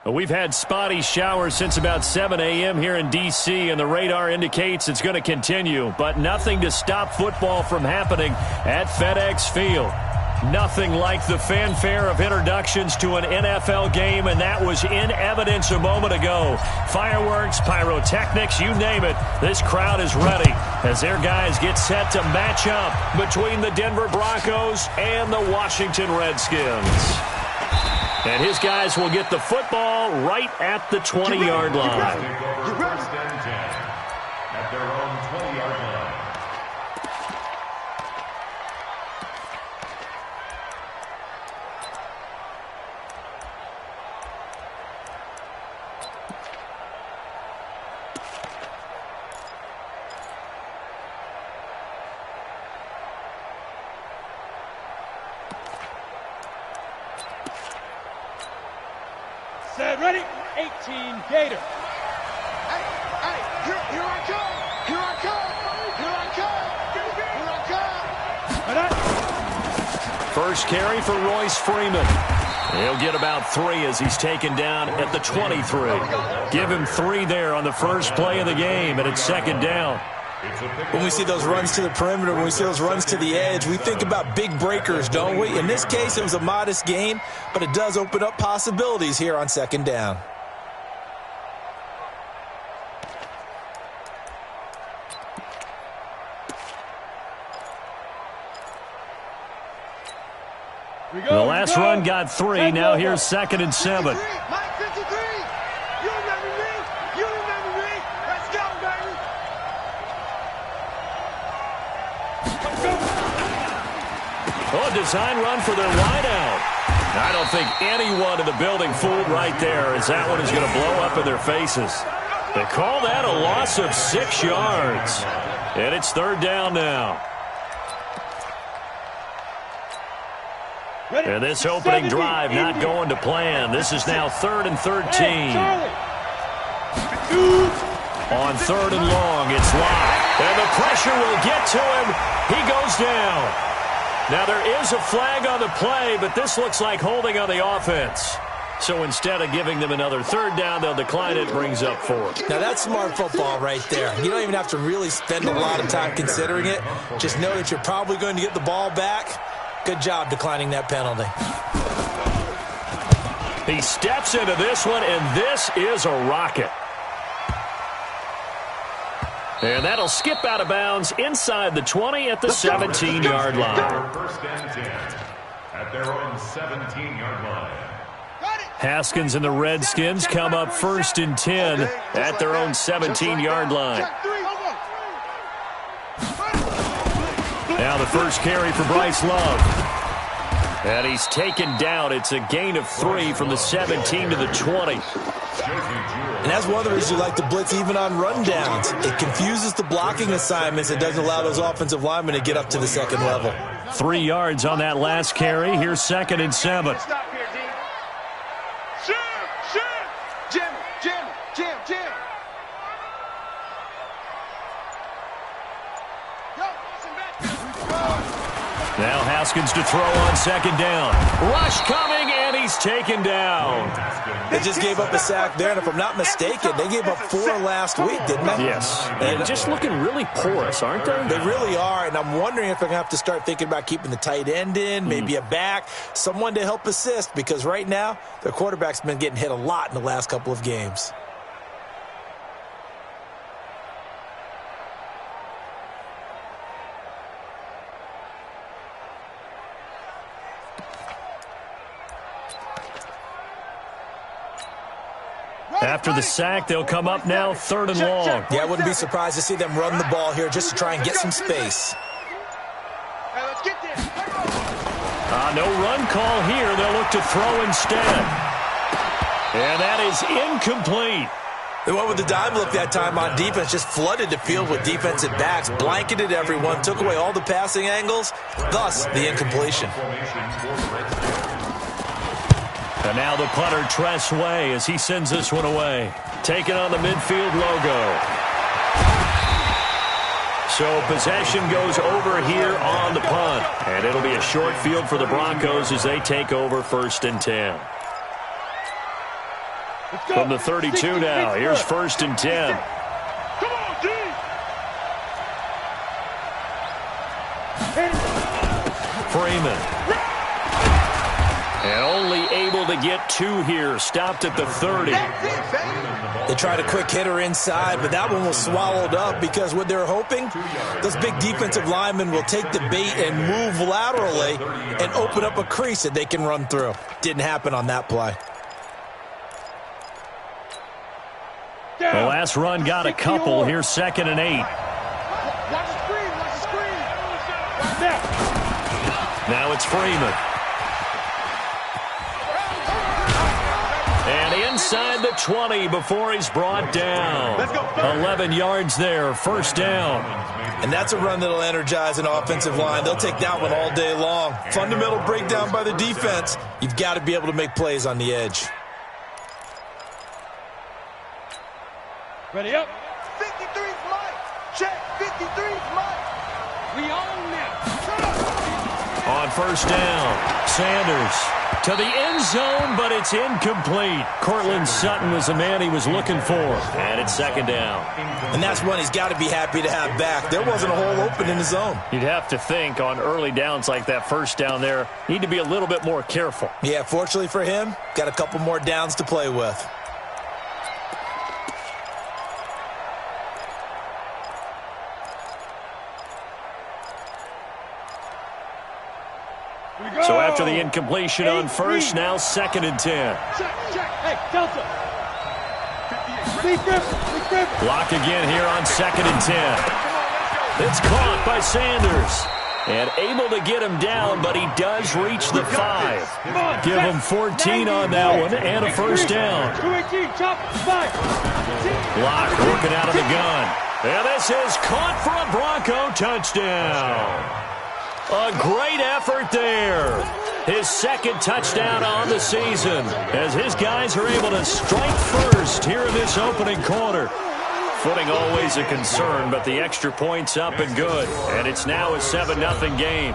We've had spotty showers since about 7 a.m. here in D.C., and the radar indicates it's going to continue, but nothing to stop football from happening at FedEx Field. Nothing like the fanfare of introductions to an NFL game, and that was in evidence a moment ago. Fireworks, pyrotechnics, you name it. This crowd is ready as their guys get set to match up between the Denver Broncos and the Washington Redskins. And his guys will get the football right at the 20-yard line. First and 10 at their own 20-yard line. Set, ready, 18, Gator. Hey, here I come, here I come, here I come, here I come. First carry for Royce Freeman. He'll get about 3 as he's taken down at the 23. Give him 3 there on the first play of the game, and it's second down. When we see those runs to the perimeter, when we see those runs to the edge, we think about big breakers, don't we? In this case, it was a modest gain, but it does open up possibilities here on second down. The last run got 3. Now here's second and 7. Mike 53, you remember me, you remember me. Let's go, baby. Oh, a design run for their wideout. I don't think anyone in the building fooled right there, as that one is going to blow up in their faces. They call that a loss of 6 yards. And it's third down now. And this opening drive not going to plan. This is now 3rd and 13. On 3rd and long, it's Locke. And the pressure will get to him. He goes down. Now there is a flag on the play, but this looks like holding on the offense. So instead of giving them another third down, they'll decline it, brings up 4. Now that's smart football right there. You don't even have to really spend a lot of time considering it. Just know that you're probably going to get the ball back. Good job declining that penalty. He steps into this one, and this is a rocket. And that'll skip out of bounds inside the 20 at the 17-yard line. First and 10 at their own 17-yard line. Haskins and the Redskins come up 1st and 10 at their own 17-yard line. Now the first carry for Bryce Love. And he's taken down. It's a gain of 3 from the 17 to the 20. And that's one of the reasons you like to blitz even on rundowns. It confuses the blocking assignments. It doesn't allow those offensive linemen to get up to the second level. 3 yards on that last carry. Here's 2nd and 7. Stop here, D. Jim. Now Haskins to throw on 2nd down. Rush coming, and he's taken down. They just gave up a sack there, and if I'm not mistaken, they gave up 4 last week, didn't they? Yes. And just looking really porous, aren't they? They really are, and I'm wondering if they're going to have to start thinking about keeping the tight end in, maybe a back, someone to help assist, because right now their quarterback's been getting hit a lot in the last couple of games. After the sack, they'll come up now 3rd and long. Yeah, I wouldn't be surprised to see them run the ball here just to try and get some space. Hey, let's get there. No run call here. They'll look to throw instead. And that is incomplete. They went with the dime look that time on defense, just flooded the field with defensive backs, blanketed everyone, took away all the passing angles, thus the incompletion. And now the punter, Tress Way, as he sends this one away. Taking on the midfield logo. So possession goes over here on the punt. And it'll be a short field for the Broncos as they take over 1st and 10. From the 32 now, here's 1st and 10. Come on, D. Freeman. And only able to get 2 here. Stopped at the 30. They tried a quick hitter inside, but that one was swallowed up because what they're hoping, those big defensive linemen will take the bait and move laterally and open up a crease that they can run through. Didn't happen on that play. The last run got a couple. Here's 2nd and 8. Watch the screen. Watch the screen. Now it's Freeman. And inside the 20 before he's brought down. 11 yards there, 1st down. And that's a run that'll energize an offensive line. They'll take that one all day long. Fundamental breakdown by the defense. You've got to be able to make plays on the edge. Ready up. 53's mine. Check. 53's mine. We own them. On 1st down, Sanders to the end zone, but it's incomplete. Cortland Sutton was the man he was looking for. And it's 2nd down. And that's one he's got to be happy to have back. There wasn't a hole open in the zone. You'd have to think on early downs like that 1st down there, need to be a little bit more careful. Yeah, fortunately for him, got a couple more downs to play with. So after the incompletion on 1st, now 2nd and 10. Check. Hey, Delta. Lead Griffin. Block again here on 2nd and 10. It's caught by Sanders. And able to get him down, but he does reach the 5. Give him 14 on that one and a 1st down. 218, chop, 5. Block working out of the gun. And this is caught for a Bronco touchdown. A great effort there. His 2nd touchdown on the season as his guys are able to strike first here in this opening quarter. Footing always a concern, but the extra point's up and good. And it's now a 7-0 game.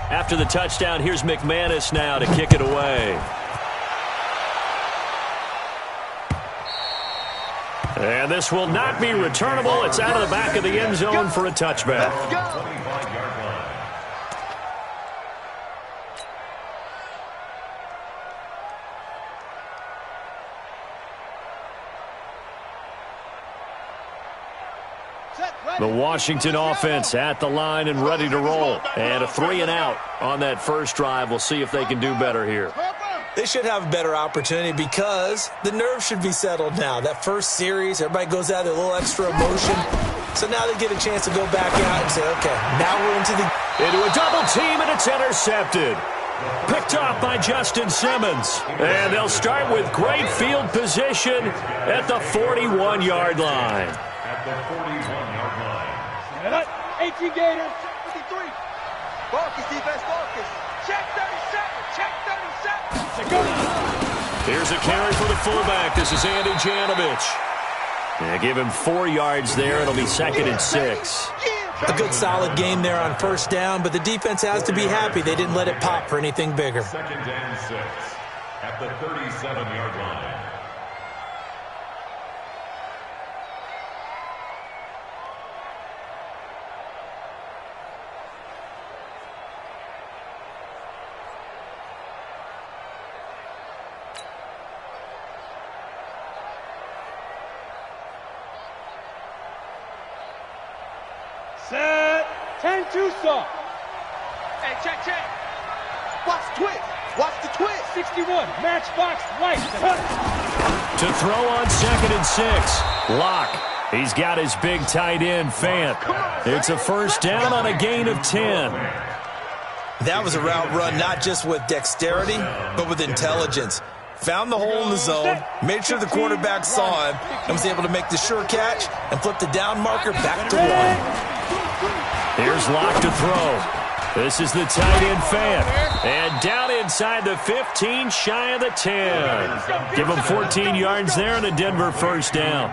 After the touchdown, here's McManus now to kick it away. And this will not be returnable. It's out of the back of the end zone for a touchback. The Washington offense at the line and ready to roll. And a 3-and-out on that first drive. We'll see if they can do better here. They should have a better opportunity because the nerves should be settled now. That first series, everybody goes out with a little extra emotion. So now they get a chance to go back out and say, okay, now we're into a double team, and it's intercepted. Picked off by Justin Simmons. And they'll start with great field position at the 41-yard line. At the 41-yard line. 18 Gators. 53. Focus, defense, focus. Check 37. Check 37. Here's a carry for the fullback. This is Andy Janovich. Yeah, give him 4 yards there. It'll be 2nd and 6. A good solid game there on 1st down, but the defense has to be happy they didn't let it pop for anything bigger. 2nd and 6 at the 37-yard line. Set. 10 Tucson. Hey, check. Watch the twist. Watch the twist. 61. Matchbox right. To throw on 2nd and 6. Locke. He's got his big tight end, Fant. It's a 1st down on a gain of 10. That was a route run not just with dexterity, but with intelligence. Found the hole in the zone, made sure the quarterback saw him, and was able to make the sure catch and flip the down marker back to 1. Here's Locke to throw. This is the tight end fan. And down inside the 15, shy of the 10. Give him 14 yards there and a Denver first down.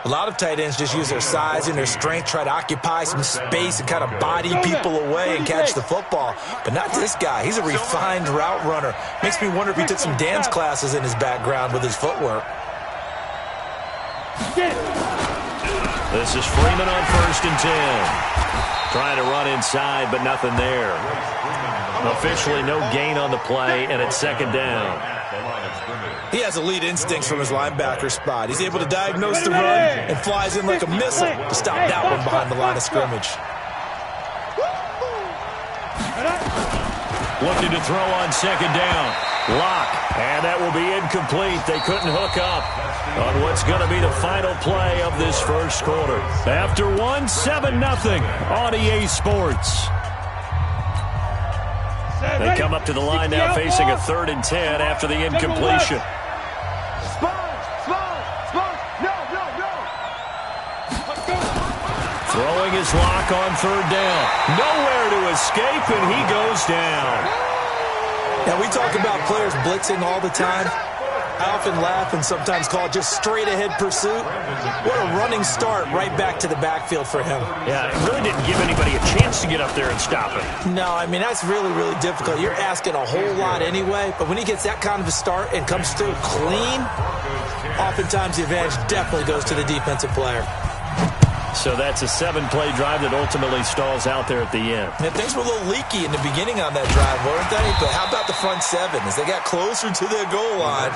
A lot of tight ends just use their size and their strength, try to occupy some space and kind of body people away and catch the football. But not this guy. He's a refined route runner. Makes me wonder if he took some dance classes in his background with his footwork. This is Freeman on 1st and 10. Trying to run inside, but nothing there. Officially no gain on the play, and it's 2nd down. He has elite instincts from his linebacker spot. He's able to diagnose the run and flies in like a missile to stop that one behind the line of scrimmage. Looking to throw on 2nd down. Locke, and that will be incomplete. They couldn't hook up on what's going to be the final play of this first quarter. After 7-0 on EA Sports. They come up to the line now facing a 3rd and 10 after the incompletion. Throwing his Locke on 3rd down. Nowhere to escape, and he goes down. Now, we talk about players blitzing all the time. I often laugh and sometimes call it just straight-ahead pursuit. What a running start right back to the backfield for him. Yeah, it really didn't give anybody a chance to get up there and stop it. No, I mean, that's really, really difficult. You're asking a whole lot anyway, but when he gets that kind of a start and comes through clean, oftentimes the advantage definitely goes to the defensive player. So that's a 7-play drive that ultimately stalls out there at the end. And things were a little leaky in the beginning on that drive, weren't they? But how about the front 7? As they got closer to their goal line,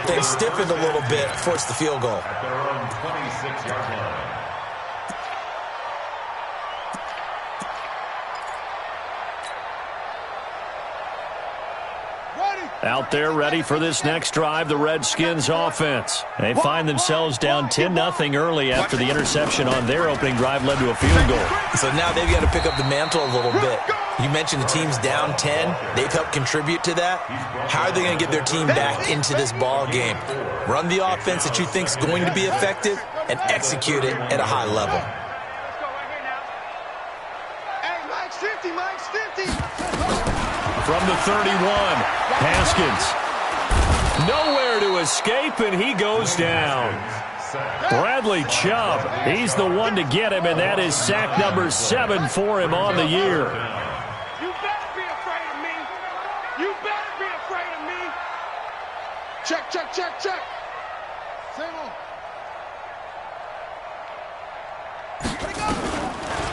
they stiffened a little bit, forced the field goal. At their own 26-yard line. Out there ready for this next drive, the Redskins offense. They find themselves down 10-0 early after the interception on their opening drive led to a field goal. So now they've got to pick up the mantle a little bit. You mentioned the team's down 10. They've helped contribute to that. How are they going to get their team back into this ball game? Run the offense that you think is going to be effective and execute it at a high level. Hey, Mike's 50, Mike's 50. From the 31, Haskins. Nowhere to escape, and he goes down. Bradley Chubb, he's the one to get him, and that is sack number 7 for him on the year. You better be afraid of me. You better be afraid of me. Check, check, check, check. Single.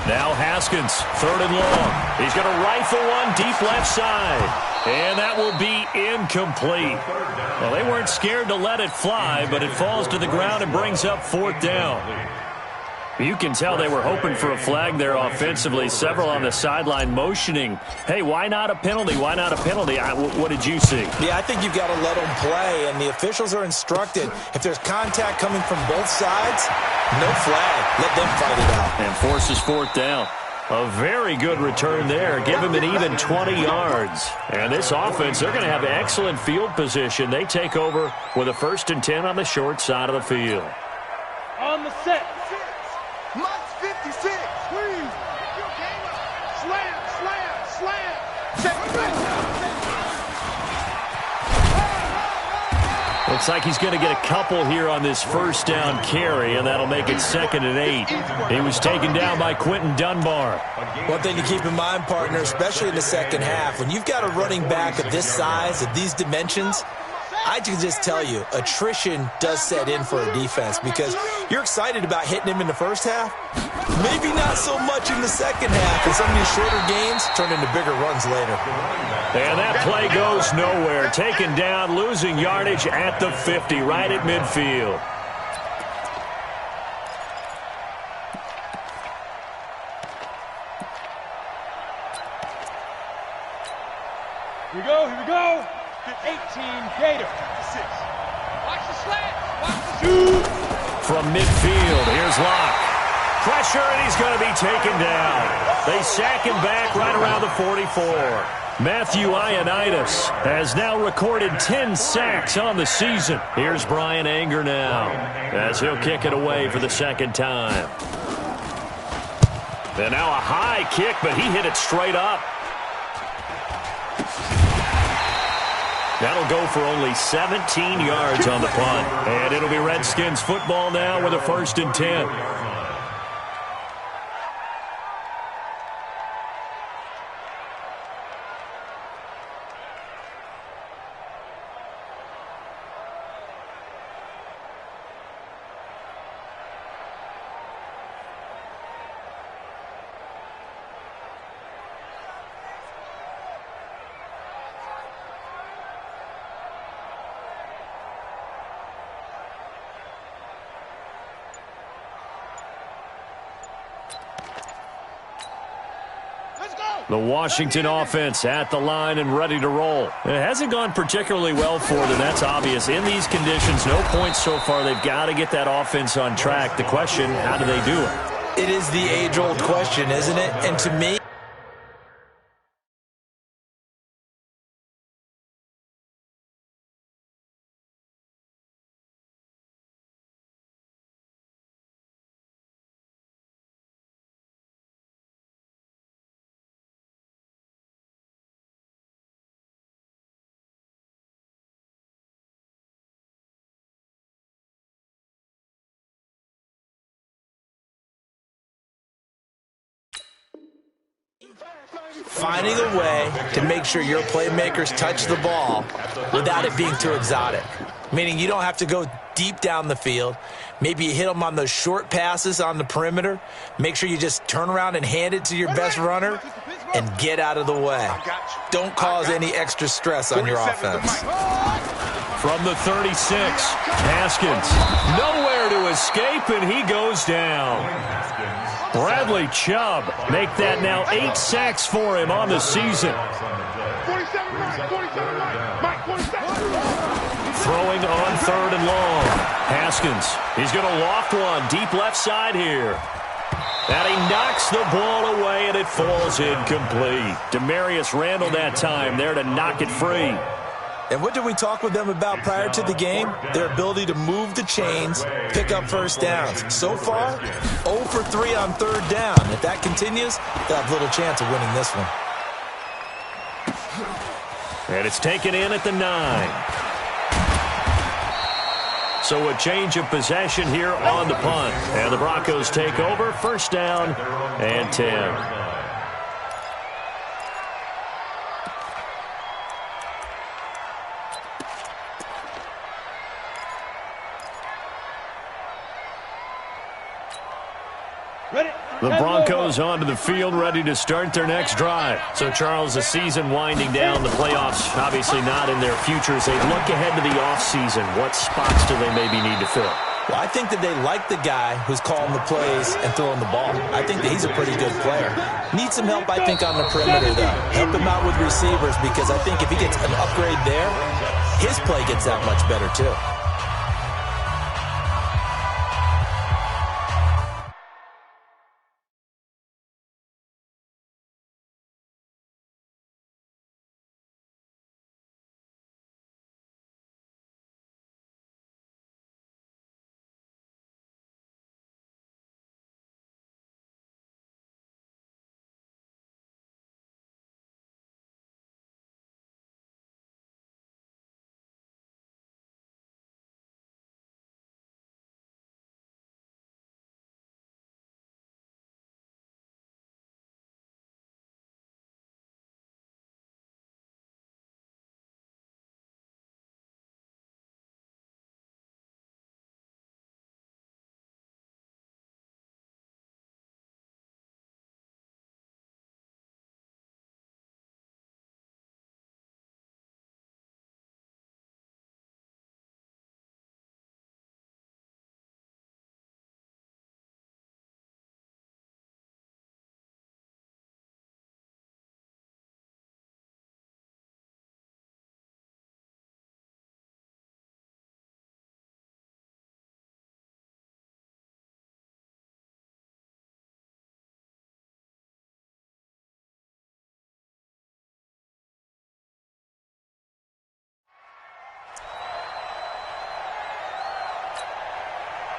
Now Haskins, 3rd and long. He's going to rifle one deep left side. And that will be incomplete. Well, they weren't scared to let it fly, but it falls to the ground and brings up 4th down. You can tell they were hoping for a flag there offensively. Several on the sideline motioning, hey, why not a penalty? Why not a penalty? What did you see? Yeah, I think you've got to let them play, and the officials are instructed. If there's contact coming from both sides, no flag. Let them fight it out. And forces 4th down. A very good return there. Give him an even 20 yards. And this offense, they're going to have excellent field position. They take over with a 1st and 10 on the short side of the field. On the set. Mike's 56. Please. Slam, slam, slam. Looks like he's going to get a couple here on this 1st down carry, and that'll make it 2nd and 8. He was taken down by Quentin Dunbar. One thing to keep in mind, partner, especially in the second half, when you've got a running back of this size, of these dimensions, I can just tell you, attrition does set in for a defense because you're excited about hitting him in the first half. Maybe not so much in the second half, and some of these shorter gains turn into bigger runs later. And that play goes nowhere. Taken down, losing yardage at the 50, right at midfield. Here we go, here we go. 18 Gator. Watch the slant. Watch the From midfield, here's Locke. Pressure, and he's going to be taken down. They sack him back right around the 44. Matthew Ioannidis has now recorded 10 sacks on the season. Here's Brian Anger now as he'll kick it away for the second time. And now a high kick, but he hit it straight up. That'll go for only 17 yards on the punt. And it'll be Redskins football now with a 1st and 10. The Washington offense at the line and ready to roll. It hasn't gone particularly well for them. That's obvious. In these conditions, no points so far. They've got to get that offense on track. The question, how do they do it? It is the age-old question, isn't it? And to me, finding a way to make sure your playmakers touch the ball without it being too exotic. Meaning you don't have to go deep down the field. Maybe you hit them on those short passes on the perimeter. Make sure you just turn around and hand it to your best runner and get out of the way. Don't cause any extra stress on your offense. From the 36, Haskins. Nowhere to escape, and he goes down. Bradley Chubb make that now 8 sacks for him on the season. 47 Mike, 47. Throwing on 3rd and long. Haskins, he's going to loft one deep left side here. And he knocks the ball away, and it falls incomplete. Demarius Randall that time there to knock it free. And what did we talk with them about prior to the game? Their ability to move the chains, pick up first downs. So far, 0 for 3 on 3rd down. If that continues, they'll have little chance of winning this one. And it's taken in at the 9. So a change of possession here on the punt. And the Broncos take over, 1st down and 10. The Broncos onto the field, ready to start their next drive. So, Charles, the season winding down, the playoffs obviously not in their future. As they look ahead to the offseason, what spots do they maybe need to fill? Well, I think that they like the guy who's calling the plays and throwing the ball. I think that he's a pretty good player. Needs some help, I think, on the perimeter, though. Help him out with receivers, because I think if he gets an upgrade there, his play gets that much better, too.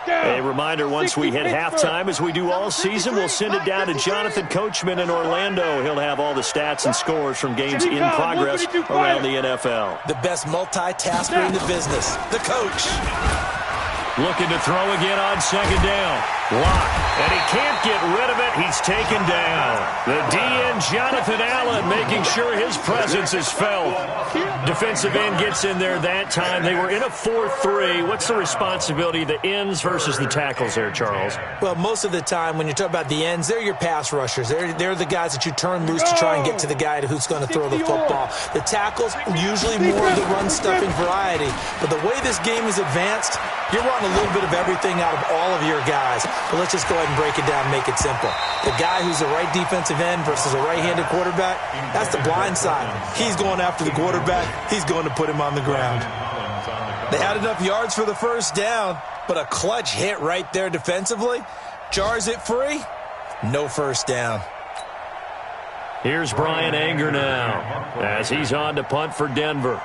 A reminder, once we hit halftime, as we do all season, we'll send it down to Jonathan Coachman in Orlando. He'll have all the stats and scores from games in progress around the NFL. The best multitasker in the business, the coach. Looking to throw again on second down. Lock, and he can't get rid of it. He's taken down. The DN, Jonathan Allen, making sure his presence is felt. Defensive end gets in there that time. They were in a 4-3. What's the responsibility of the ends versus the tackles there, Charles? Well, most of the time when you talk about the ends, they're your pass rushers. They're the guys that you turn loose to try and get to the guy who's going to throw the football. The tackles, usually more of the run-stuffing variety. But the way this game is advanced, you're wanting a little bit of everything out of all of your guys. But let's just go ahead and break it down and make it simple. The guy who's the right defensive end versus a right-handed quarterback, that's the blind side. He's going after the quarterback. He's going to put him on the ground. They had enough yards for the first down, but a clutch hit right there defensively jars it free. No first down. Here's Brian Anger now as he's on to punt for Denver.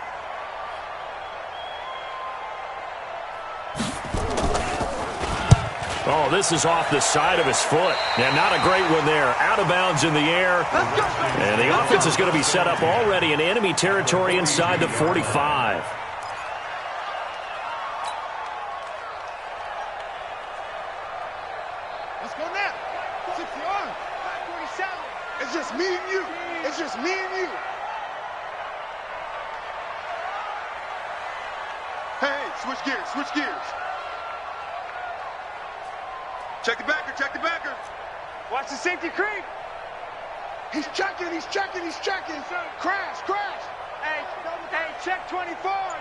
Oh, this is off the side of his foot. And not a great one there. Out of bounds in the air. And the offense is going to be set up already in enemy territory inside the 45. Let's go now. 60 yards. 47. It's just me and you. It's just me and you. Hey, switch gears, switch gears. Check the backer, check the backer. Watch the safety creep. He's checking, he's checking, he's checking. Crash, crash. Hey, check 24,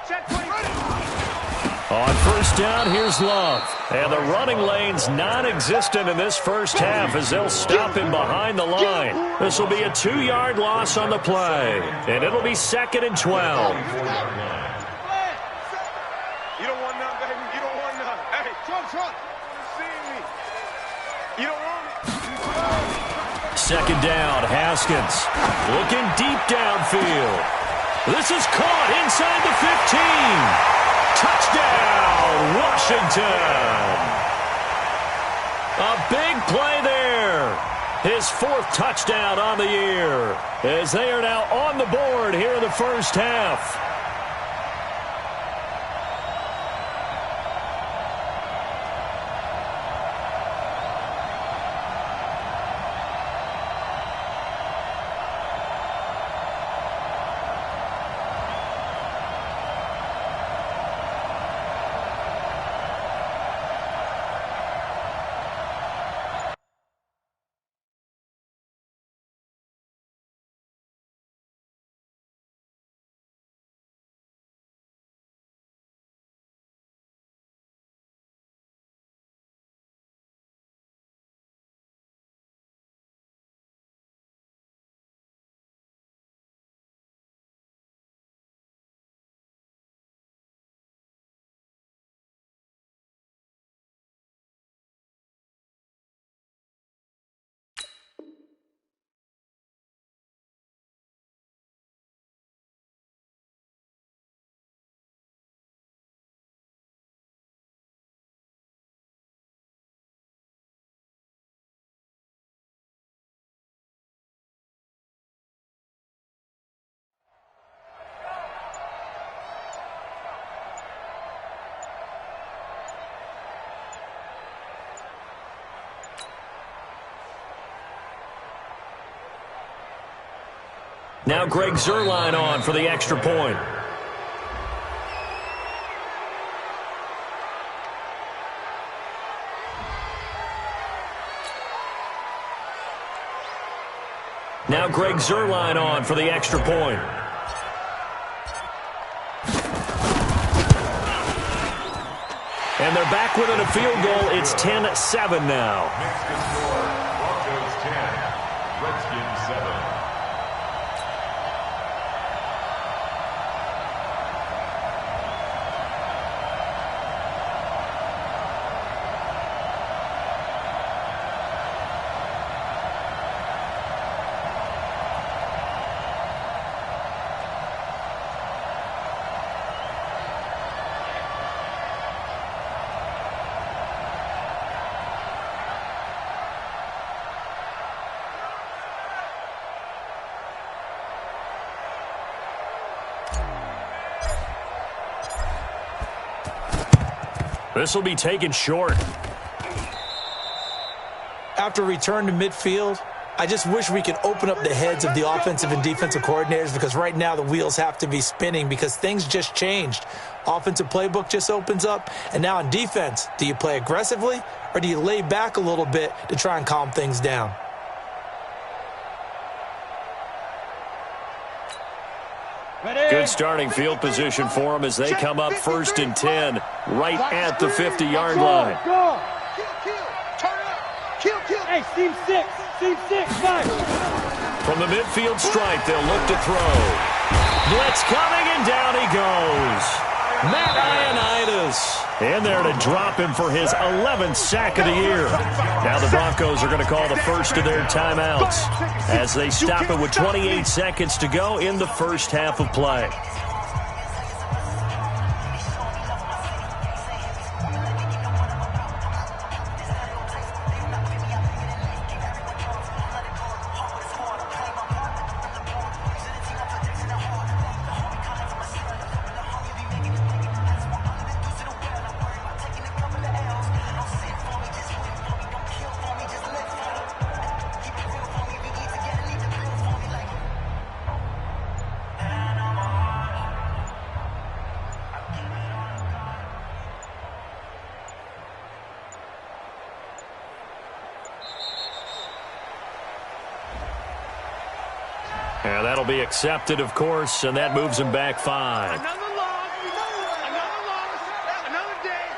check 24. On first down, here's Love. And the running lane's non-existent in this first half as they'll stop him behind the line. This will be a 2-yard loss on the play. And it'll be 2nd and 12. You don't want none, baby. You don't want none. Hey, Trump. You don't want it. Second down, Haskins. Looking deep downfield. This is caught inside the 15. Touchdown, Washington. A big play there. His 4th touchdown on the year as they are now on the board here in the first half. Now Greg Zuerlein on for the extra point. Now Greg Zuerlein on for the extra point. And they're back within a field goal. It's 10-7 now. Next score, Broncos 10, Redskins 7. This will be taken short. After return to midfield, I just wish we could open up the heads of the offensive and defensive coordinators, because right now the wheels have to be spinning because things just changed. Offensive playbook just opens up, and now on defense, do you play aggressively or do you lay back a little bit to try and calm things down? Good starting field position for them as they come up 1st and 10 right at the 50-yard line. Go. Kill. Turn it up. Kill. Hey, seam 6. Seam 6. 5. From the midfield stripe, they'll look to throw. Blitz coming, and down he goes. Matt Ioannidis in there to drop him for his 11th sack of the year. Now the Broncos are going to call the first of their timeouts as they stop it with 28 seconds to go in the first half of play. And that'll be accepted, of course, and that moves him back 5. Another loss. Another day.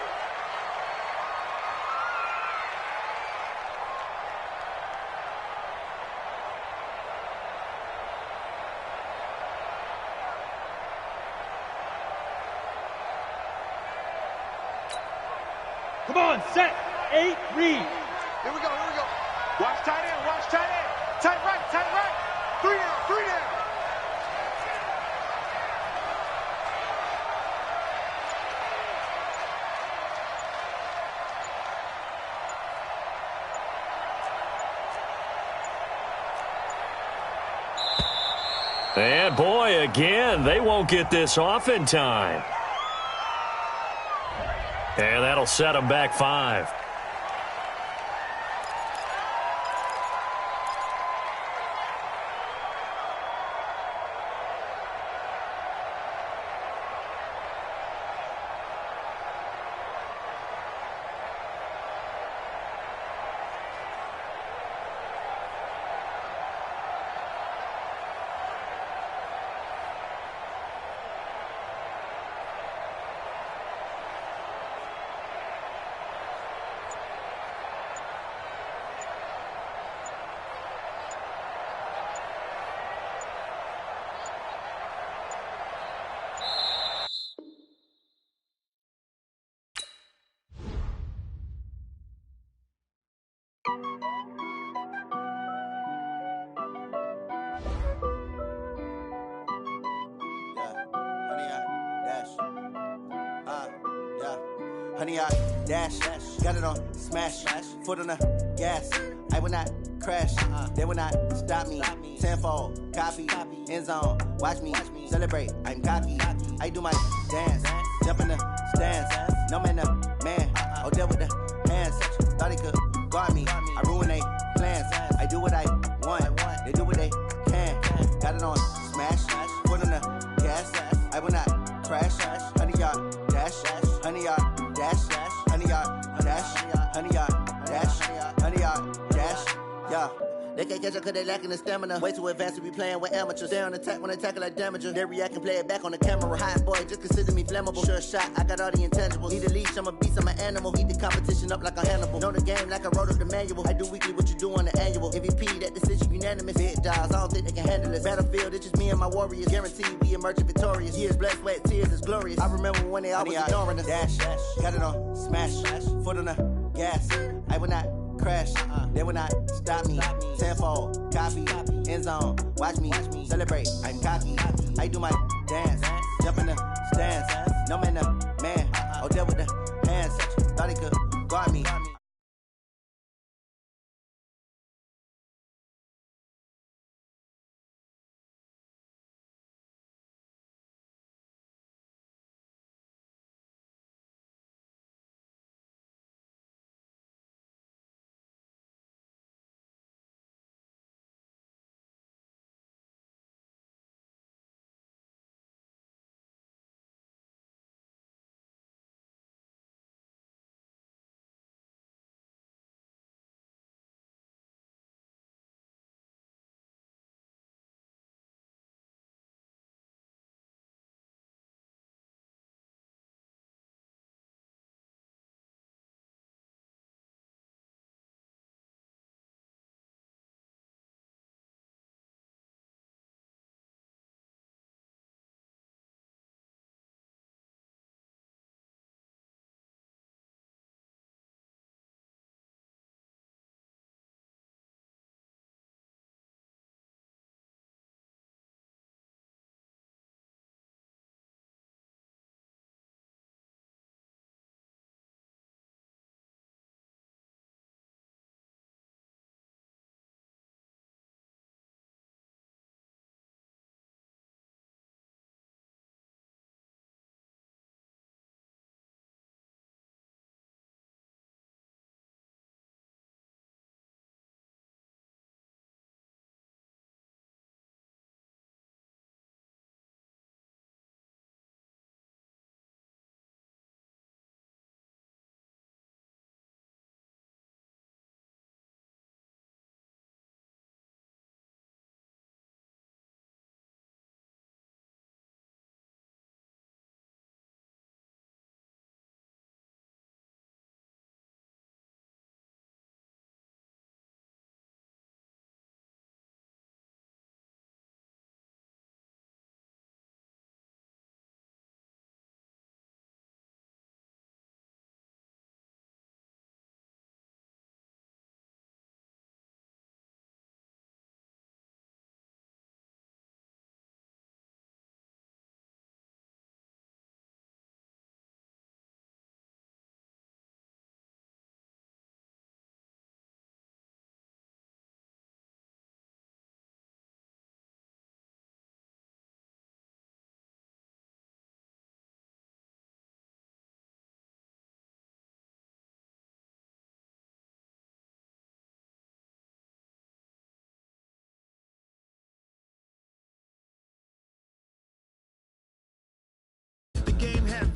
Come on, set. 8, read. Here we go. Watch tight end. Tight right. 3 down. And boy, again, they won't get this off in time. And that'll set them back 5. Honey, I dash, got it on smash, foot on the gas. I will not crash, they will not stop me. Tenfold, copy, end zone, watch me celebrate. I'm cocky, I do my dance, jump in the stands. No man, man, oh there with the hands. Thought he could guard me, I ruin they plans. I do what I want, they do what they can. Got it on smash, foot on the gas. I will not crash, honey, y'all dash, honey, y'all dash, honey, y'all dash, honey, y'all dash, honey, y'all dash, yeah. They can't catch up cause they lacking the stamina. Way too advanced to be playing with amateurs. They on attack when they tackle like damager. They react and play it back on the camera. Hot boy, just consider me flammable. Sure shot, I got all the intangibles. Need a leash, I'm a beast, I'm an animal. Eat the competition up like a Hannibal. Know the game like I wrote up the manual. I do weekly what you do on the annual. MVP, that decision unanimous. Big dogs, I don't think they can handle it. Battlefield, it's just me and my warriors. Guaranteed we emerge victorious. Years, blood, sweat, tears, is glorious. I remember when they always ignoring us. Dash, got it on smash, foot on the gas. I will not crash, they will not stop me. Tenfold, copy, end zone, watch me celebrate. I'm cocky, I do my dance, jump in the stands. No man, man, oh there with the hands. Thought he could guard me. game has